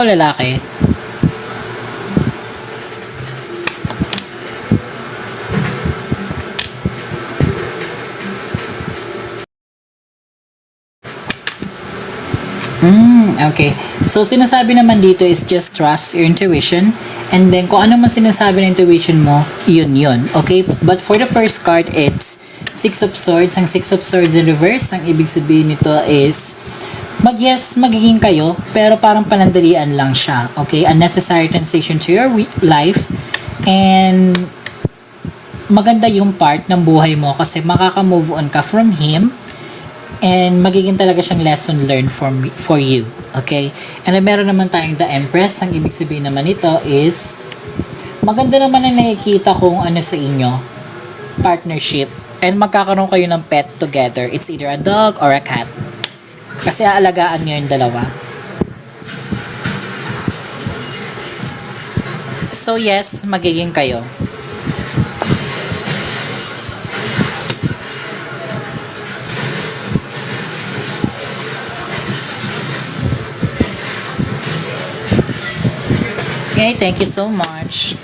O lalaki? Okay. So, sinasabi naman dito is just trust your intuition. And then, kung ano man sinasabi ng intuition mo, yun yun. Okay? But for the first card, it's Six of Swords. Ang Six of Swords in reverse, ang ibig sabihin nito is, magiging kayo, pero parang panandalian lang siya. Okay? Unnecessary transition to your life. And, maganda yung part ng buhay mo kasi makaka-move on ka from him and magiging talaga siyang lesson learned for you. Okay? And then meron naman tayong the Empress. Ang ibig sabihin naman nito is maganda naman ang nakikita kung ano sa inyo, partnership, and magkakaroon kayo ng pet together. It's either a dog or a cat. Kasi aalagaan nyo yung dalawa. So yes, magiging kayo. Okay, thank you so much.